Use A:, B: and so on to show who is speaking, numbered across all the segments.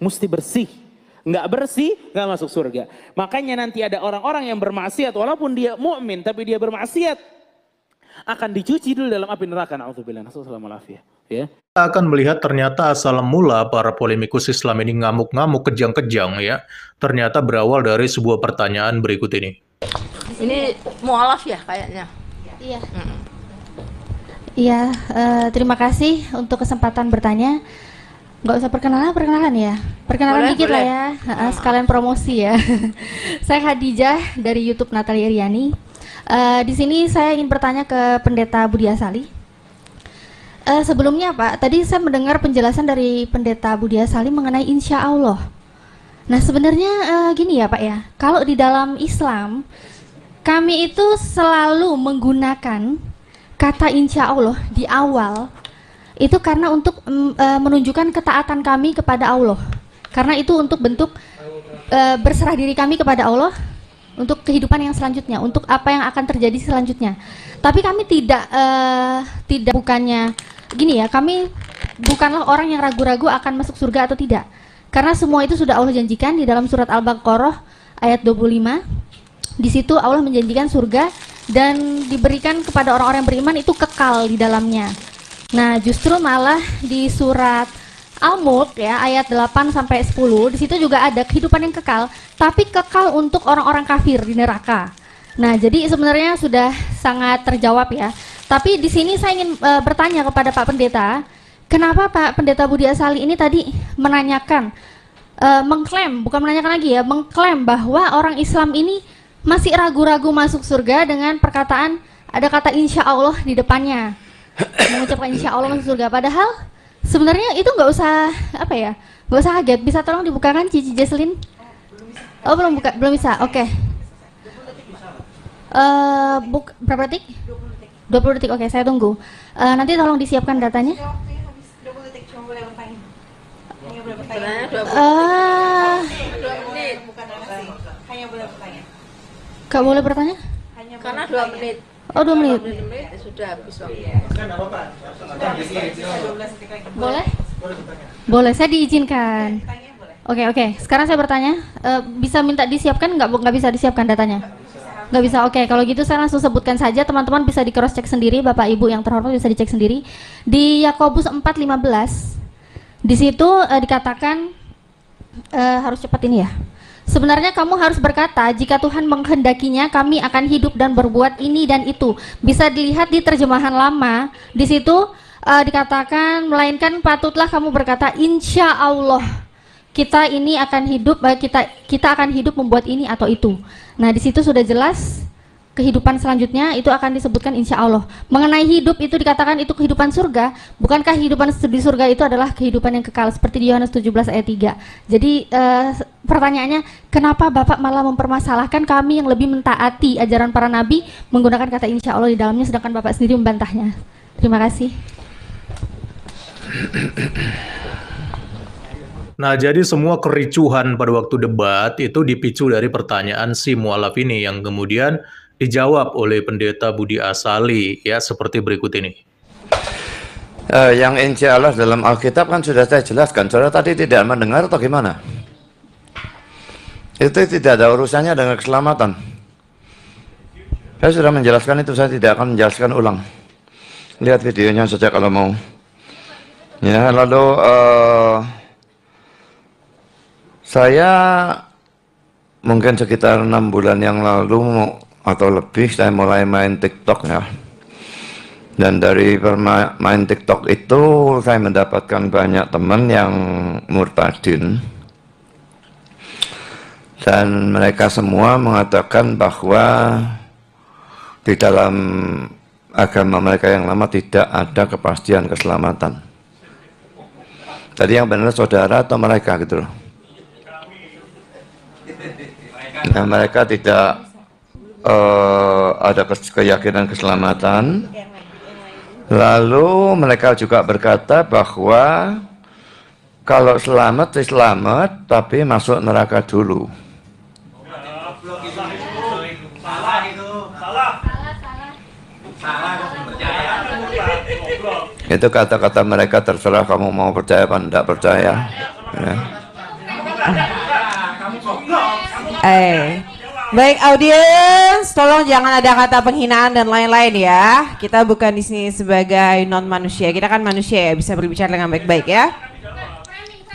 A: mesti bersih. Nggak bersih, nggak masuk surga. Makanya nanti ada orang-orang yang bermaksiat, walaupun dia mukmin tapi dia bermaksiat, akan dicuci dulu dalam api neraka. Na'udzubillah, nasallallahu alaihi ya.
B: Kita akan melihat ternyata asal mula para polemikus Islam ini ngamuk-ngamuk, kejang-kejang ya. Ternyata berawal dari sebuah pertanyaan berikut ini.
C: Ini mualaf ya kayaknya.
D: Iya. Iya, terima kasih untuk kesempatan bertanya. Nggak usah perkenalan ya. Perkenalan
C: Boleh,
D: dikit
C: boleh.
D: lah ya, sekalian promosi ya. Saya Khadijah dari YouTube Natalia Iriani. Di sini saya ingin bertanya ke Pendeta Budi Asali. Sebelumnya Pak, tadi saya mendengar penjelasan dari Pendeta Budi Asali mengenai insya Allah. Nah sebenarnya gini ya Pak ya, kalau di dalam Islam kami itu selalu menggunakan kata insya Allah di awal itu karena untuk menunjukkan ketaatan kami kepada Allah. Karena itu untuk bentuk berserah diri kami kepada Allah untuk kehidupan yang selanjutnya, untuk apa yang akan terjadi selanjutnya. Tapi kami tidak bukannya gini ya, kami bukanlah orang yang ragu-ragu akan masuk surga atau tidak. Karena semua itu sudah Allah janjikan di dalam surat Al-Baqarah ayat 25. Di situ Allah menjanjikan surga dan diberikan kepada orang-orang yang beriman itu kekal di dalamnya. Nah, justru malah di surat Al-Mulk ya ayat 8 sampai 10 di situ juga ada kehidupan yang kekal, tapi kekal untuk orang-orang kafir di neraka. Nah, jadi sebenarnya sudah sangat terjawab ya. Tapi di sini saya ingin bertanya kepada Pak Pendeta, kenapa Pak Pendeta Budi Asali ini tadi menanyakan, mengklaim, bukan menanyakan lagi ya, mengklaim bahwa orang Islam ini masih ragu-ragu masuk surga dengan perkataan ada kata insya Allah di depannya, mengucapkan insya Allah masuk surga. Padahal sebenarnya itu nggak usah apa ya, nggak usah kaget. Bisa tolong dibukakan Cici Jesslyn? Oh belum bisa. Oke. Berapa detik? 20 detik. Oke, saya tunggu. Nanti tolong disiapkan datanya.
C: 20 detik cuma boleh bertanya. Hanya boleh bertanya. 2 menit. Hanya boleh bertanya.
D: Gak boleh bertanya?
C: Karena 2 menit.
D: Oh 2 menit.
C: 2 menit sudah habis waktu.
D: Boleh? Boleh, saya diizinkan. Oke. Sekarang saya bertanya, bisa minta disiapkan nggak bisa disiapkan datanya? Nggak bisa. Oke, kalau gitu saya langsung sebutkan saja, teman-teman bisa di cross check sendiri, Bapak Ibu yang terhormat bisa dicek sendiri. Di Yakobus 4:15 di situ dikatakan harus cepat ini ya. Sebenarnya kamu harus berkata, jika Tuhan menghendakinya, kami akan hidup dan berbuat ini dan itu. Bisa dilihat di terjemahan lama, di situ dikatakan, melainkan patutlah kamu berkata, insya Allah kita ini akan hidup, kita akan hidup membuat ini atau itu. Nah, di situ sudah jelas kehidupan selanjutnya itu akan disebutkan insya Allah. Mengenai hidup itu dikatakan itu kehidupan surga. Bukankah kehidupan di surga itu adalah kehidupan yang kekal seperti di Yohanes 17 ayat 3. Jadi pertanyaannya, kenapa Bapak malah mempermasalahkan kami yang lebih mentaati ajaran para nabi menggunakan kata insya Allah di dalamnya, sedangkan Bapak sendiri membantahnya? Terima kasih.
B: Nah, jadi semua kericuhan pada waktu debat itu dipicu dari pertanyaan si mualaf ini yang kemudian dijawab oleh Pendeta Budi Asali ya seperti berikut ini.
E: Yang insya Allah dalam Alkitab kan sudah saya jelaskan. Saudara tadi tidak mendengar atau gimana? Itu tidak ada urusannya dengan keselamatan. Saya sudah menjelaskan itu, saya tidak akan menjelaskan ulang. Lihat videonya saja kalau mau. Ya, lalu saya mungkin sekitar 6 bulan yang lalu atau lebih saya mulai main TikTok ya. Dan dari bermain TikTok itu saya mendapatkan banyak teman yang murtadin. Dan mereka semua mengatakan bahwa di dalam agama mereka yang lama tidak ada kepastian keselamatan. Tadi yang benar saudara atau mereka gitu loh. Nah, mereka tidak ada keyakinan keselamatan. Lalu mereka juga berkata bahwa kalau selamat selamat, tapi masuk neraka dulu. Itu kata-kata mereka, terserah kamu mau percaya apa tidak percaya. Ya.
F: Baik audiens, tolong jangan ada kata penghinaan dan lain-lain ya. Kita bukan di sini sebagai non manusia, kita kan manusia ya, bisa berbicara dengan baik-baik ya.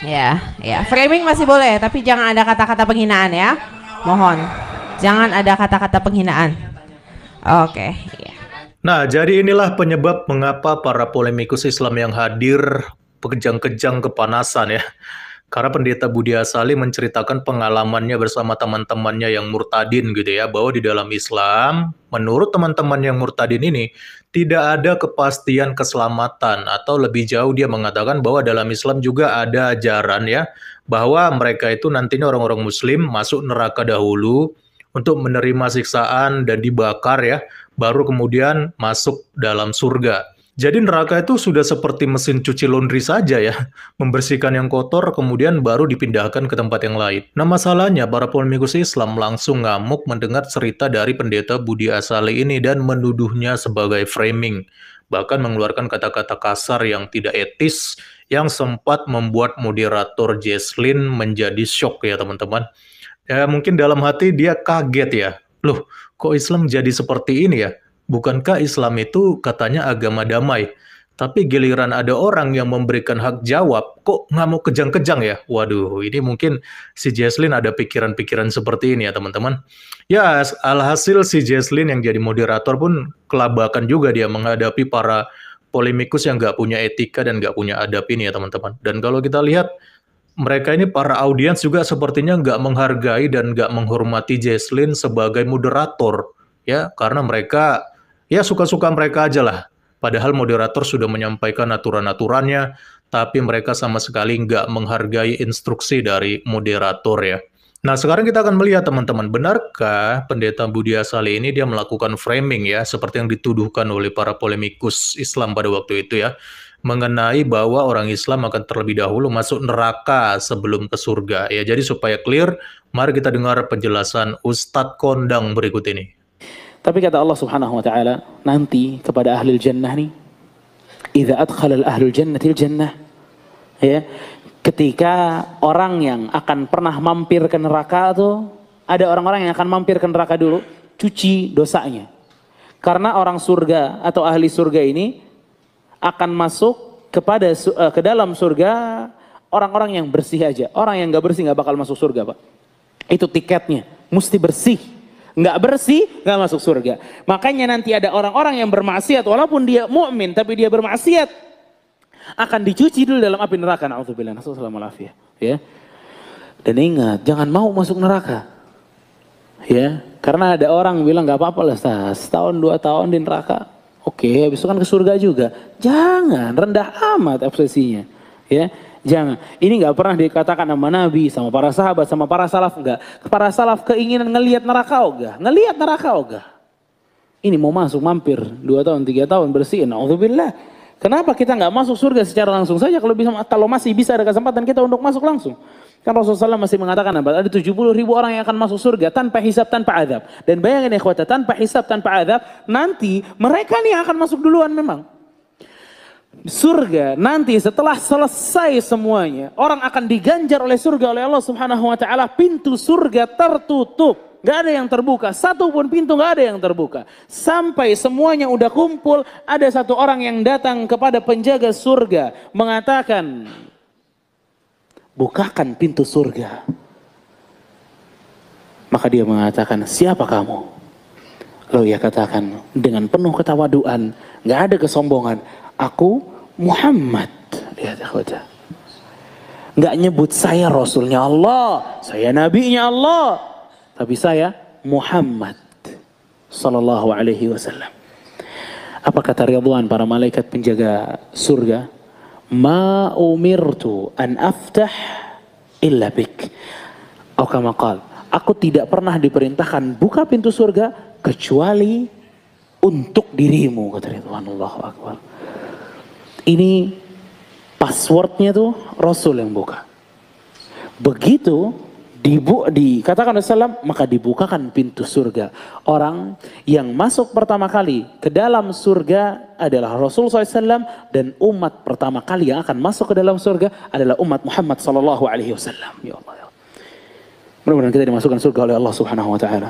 F: Ya, framing masih boleh, tapi jangan ada kata-kata penghinaan ya. Mohon, jangan ada kata-kata penghinaan. Oke. Ya.
B: Nah, jadi inilah penyebab mengapa para polemikus Islam yang hadir kejang-kejang kepanasan ya. Karena pendeta Budi Asali menceritakan pengalamannya bersama teman-temannya yang murtadin gitu ya, bahwa di dalam Islam, menurut teman-teman yang murtadin ini, tidak ada kepastian keselamatan, atau lebih jauh dia mengatakan bahwa dalam Islam juga ada ajaran ya, bahwa mereka itu nantinya orang-orang Muslim masuk neraka dahulu untuk menerima siksaan dan dibakar ya, baru kemudian masuk dalam surga. Jadi neraka itu sudah seperti mesin cuci laundry saja ya, membersihkan yang kotor kemudian baru dipindahkan ke tempat yang lain. Nah masalahnya para polemikus Islam langsung ngamuk mendengar cerita dari pendeta Budi Asali ini dan menuduhnya sebagai framing. Bahkan mengeluarkan kata-kata kasar yang tidak etis yang sempat membuat moderator Jesslyn menjadi shock ya teman-teman. Ya mungkin dalam hati dia kaget ya, loh kok Islam jadi seperti ini ya? Bukankah Islam itu katanya agama damai? Tapi giliran ada orang yang memberikan hak jawab, kok nggak mau kejang-kejang ya? Waduh, ini mungkin si Jesslyn ada pikiran-pikiran seperti ini ya teman-teman. Ya, alhasil si Jesslyn yang jadi moderator pun kelabakan juga dia menghadapi para polemikus yang nggak punya etika dan nggak punya adab ini ya teman-teman. Dan kalau kita lihat, mereka ini para audiens juga sepertinya nggak menghargai dan nggak menghormati Jesslyn sebagai moderator. Ya, karena mereka ya suka-suka mereka aja lah. Padahal moderator sudah menyampaikan aturan-aturannya, tapi mereka sama sekali nggak menghargai instruksi dari moderator ya. Nah sekarang kita akan melihat teman-teman, benarkah pendeta Budi Asali ini dia melakukan framing ya, seperti yang dituduhkan oleh para polemikus Islam pada waktu itu ya, mengenai bahwa orang Islam akan terlebih dahulu masuk neraka sebelum ke surga ya. Jadi supaya clear, mari kita dengar penjelasan Ustadz Kondang berikut ini.
A: Tapi kata Allah Subhanahu wa taala nanti kepada ahli jannah nih, idza adkhala al-ahlul jannatil jannah, ya, ketika orang yang akan pernah mampir ke neraka tuh, ada orang-orang yang akan mampir ke neraka dulu, cuci dosanya. Karena orang surga atau ahli surga ini akan masuk ke dalam surga orang-orang yang bersih aja. Orang yang nggak bersih nggak bakal masuk surga, Pak. Itu tiketnya, mesti bersih. Nggak bersih, nggak masuk surga. Makanya nanti ada orang-orang yang bermaksiat, walaupun dia mukmin tapi dia bermaksiat, akan dicuci dulu dalam api neraka. Na'udzubillah, nasallallahu alaihi ya. Dan ingat, jangan mau masuk neraka. Ya, karena ada orang bilang nggak apa-apa lah, setahun 2 tahun di neraka. Oke, habis itu kan ke surga juga. Jangan, rendah amat obsesinya. Ya. Jangan, ini nggak pernah dikatakan sama Nabi, sama para sahabat, sama para salaf enggak. Para salaf keinginan ngelihat neraka ogah, ngelihat neraka ogah. Ini mau masuk mampir 2 tahun, 3 tahun bersihin, na'udzubillah. Kenapa kita nggak masuk surga secara langsung saja kalau masih bisa ada kesempatan kita untuk masuk langsung? Kan Rasulullah SAW masih mengatakan ada 70.000 orang yang akan masuk surga tanpa hisab, tanpa azab. Dan bayangin ikhwata, tanpa hisab, tanpa azab, nanti mereka nih akan masuk duluan memang. Surga nanti setelah selesai semuanya, orang akan diganjar oleh surga oleh Allah Subhanahu wa taala, pintu surga tertutup, nggak ada yang terbuka, satu pun pintu nggak ada yang terbuka. Sampai semuanya udah kumpul, ada satu orang yang datang kepada penjaga surga mengatakan, "Bukakan pintu surga." Maka dia mengatakan, "Siapa kamu?" Lalu ia katakan dengan penuh ketawaduan, nggak ada kesombongan, "Aku Muhammad." Lihat akhwata. Nggak nyebut saya Rasulnya Allah, saya Nabinya Allah, tapi saya Muhammad Sallallahu Alaihi Wasallam. Apa kata Ridwan para malaikat penjaga surga? Ma umirtu an aftah illa bik. Atau kama qala, aku tidak pernah diperintahkan buka pintu surga kecuali untuk dirimu, kata Ridwan. Allahu Akbar. Ini passwordnya tuh Rasul yang buka. Begitu dikatakan Rasulullah, maka dibukakan pintu surga. Orang yang masuk pertama kali ke dalam surga adalah Rasul SAW, dan umat pertama kali yang akan masuk ke dalam surga adalah umat Muhammad SAW. Ya Allah. Mudah-mudahan kita dimasukkan surga oleh Allah Subhanahu wa taala.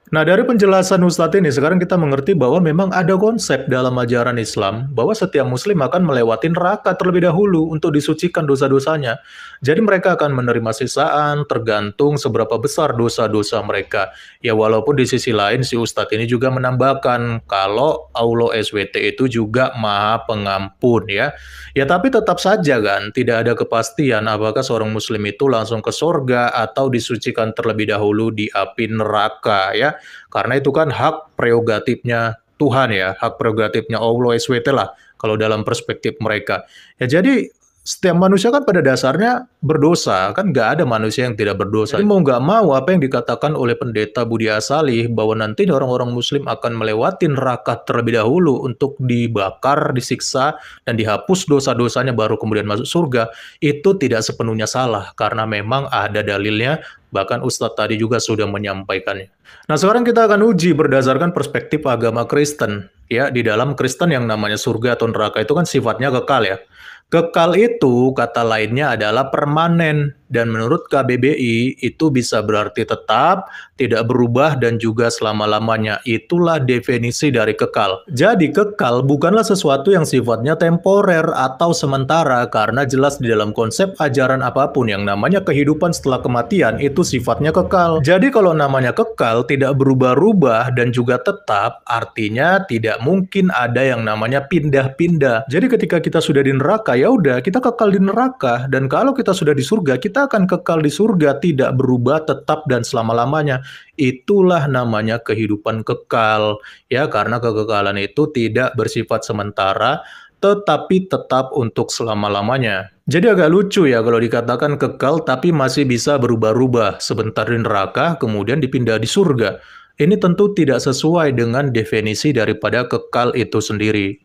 B: Nah, dari penjelasan Ustadz ini, sekarang kita mengerti bahwa memang ada konsep dalam ajaran Islam bahwa setiap muslim akan melewati neraka terlebih dahulu untuk disucikan dosa-dosanya. Jadi mereka akan menerima sisaan tergantung seberapa besar dosa-dosa mereka. Ya walaupun di sisi lain si Ustadz ini juga menambahkan kalau Allah SWT itu juga Maha Pengampun ya. Ya tapi tetap saja kan tidak ada kepastian apakah seorang muslim itu langsung ke surga atau disucikan terlebih dahulu di api neraka ya. Karena itu kan hak prerogatifnya Tuhan ya, hak prerogatifnya Allah SWT lah kalau dalam perspektif mereka. Ya jadi setiap manusia kan pada dasarnya berdosa, kan nggak ada manusia yang tidak berdosa. Jadi mau nggak mau apa yang dikatakan oleh pendeta Budi Asali bahwa nanti orang-orang muslim akan melewati neraka terlebih dahulu untuk dibakar, disiksa, dan dihapus dosa-dosanya baru kemudian masuk surga, itu tidak sepenuhnya salah karena memang ada dalilnya, bahkan Ustadz tadi juga sudah menyampaikannya. Nah sekarang kita akan uji berdasarkan perspektif agama Kristen. Ya, di dalam Kristen yang namanya surga atau neraka itu kan sifatnya kekal ya. Kekal itu kata lainnya adalah permanen dan menurut KBBI itu bisa berarti tetap, tidak berubah dan juga selama-lamanya. Itulah definisi dari kekal. Jadi kekal bukanlah sesuatu yang sifatnya temporer atau sementara karena jelas di dalam konsep ajaran apapun yang namanya kehidupan setelah kematian itu sifatnya kekal. Jadi kalau namanya kekal tidak berubah-ubah dan juga tetap artinya tidak mungkin ada yang namanya pindah-pindah. Jadi ketika kita sudah di neraka ya udah kita kekal di neraka dan kalau kita sudah di surga kita akan kekal di surga tidak berubah tetap dan selama-lamanya. Itulah namanya kehidupan kekal ya karena kekekalan itu tidak bersifat sementara tetapi tetap untuk selama-lamanya. Jadi agak lucu ya kalau dikatakan kekal tapi masih bisa berubah-ubah sebentar di neraka kemudian dipindah di surga. Ini tentu tidak sesuai dengan definisi daripada kekal itu sendiri.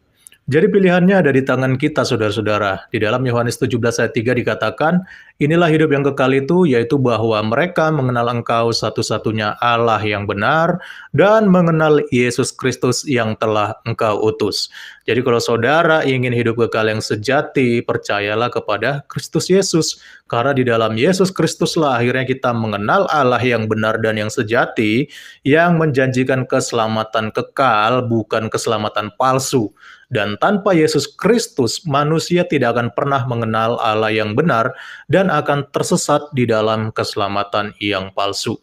B: Jadi pilihannya ada di tangan kita, saudara-saudara. Di dalam Yohanes 17 ayat 3 dikatakan, inilah hidup yang kekal itu, yaitu bahwa mereka mengenal Engkau satu-satunya Allah yang benar, dan mengenal Yesus Kristus yang telah Engkau utus. Jadi kalau saudara ingin hidup kekal yang sejati, percayalah kepada Kristus Yesus. Karena di dalam Yesus Kristuslah akhirnya kita mengenal Allah yang benar dan yang sejati, yang menjanjikan keselamatan kekal, bukan keselamatan palsu. Dan tanpa Yesus Kristus, manusia tidak akan pernah mengenal Allah yang benar dan akan tersesat di dalam keselamatan yang palsu.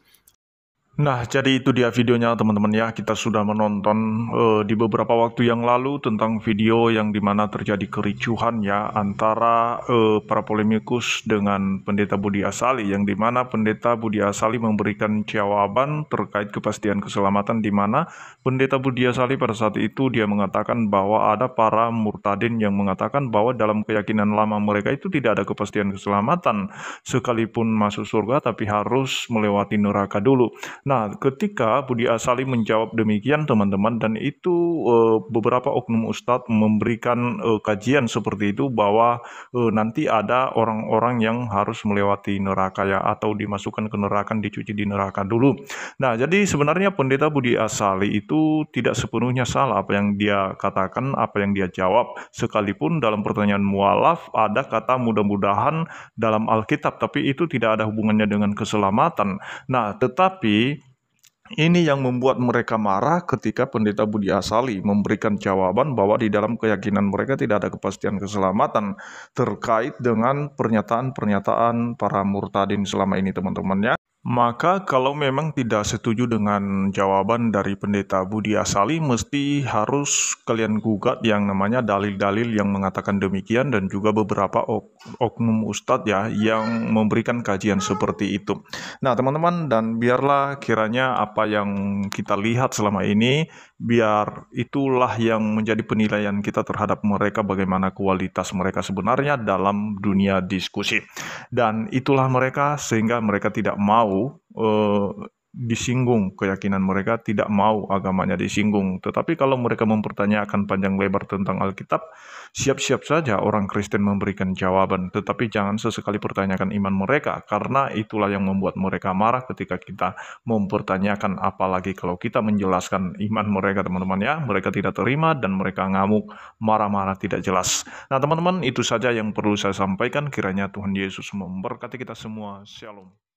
G: Nah, jadi itu dia videonya teman-teman ya. Kita sudah menonton di beberapa waktu yang lalu tentang video yang dimana terjadi kericuhan ya antara para polemikus dengan Pendeta Budi Asali, yang dimana Pendeta Budi Asali memberikan jawaban terkait kepastian keselamatan, dimana Pendeta Budi Asali pada saat itu dia mengatakan bahwa ada para murtadin yang mengatakan bahwa dalam keyakinan lama mereka itu tidak ada kepastian keselamatan sekalipun masuk surga tapi harus melewati neraka dulu. Nah, ketika Budi Asali menjawab demikian teman-teman, dan itu beberapa oknum ustadz memberikan kajian seperti itu bahwa nanti ada orang-orang yang harus melewati neraka ya, atau dimasukkan ke neraka, dicuci di neraka dulu. Nah, jadi sebenarnya Pendeta Budi Asali itu tidak sepenuhnya salah apa yang dia katakan, apa yang dia jawab, sekalipun dalam pertanyaan mualaf ada kata mudah-mudahan dalam Alkitab, tapi itu tidak ada hubungannya dengan keselamatan. Nah, tetapi ini yang membuat mereka marah ketika Pendeta Budi Asali memberikan jawaban bahwa di dalam keyakinan mereka tidak ada kepastian keselamatan terkait dengan pernyataan-pernyataan para murtadin selama ini teman-teman ya. Maka kalau memang tidak setuju dengan jawaban dari Pendeta Budi Asali, mesti harus kalian gugat yang namanya dalil-dalil yang mengatakan demikian, dan juga beberapa oknum ustadz ya yang memberikan kajian seperti itu. Nah teman-teman, dan biarlah kiranya apa yang kita lihat selama ini, biar itulah yang menjadi penilaian kita terhadap mereka, bagaimana kualitas mereka sebenarnya dalam dunia diskusi. Dan itulah mereka, sehingga mereka tidak mau disinggung keyakinan mereka, tidak mau agamanya disinggung. Tetapi kalau mereka mempertanyakan panjang lebar tentang Alkitab, siap-siap saja orang Kristen memberikan jawaban. Tetapi jangan sesekali pertanyakan iman mereka, karena itulah yang membuat mereka marah ketika kita mempertanyakan. Apalagi kalau kita menjelaskan iman mereka teman-teman ya, mereka tidak terima dan mereka ngamuk, marah-marah tidak jelas. Nah teman-teman, itu saja yang perlu saya sampaikan. Kiranya Tuhan Yesus memberkati kita semua. Shalom.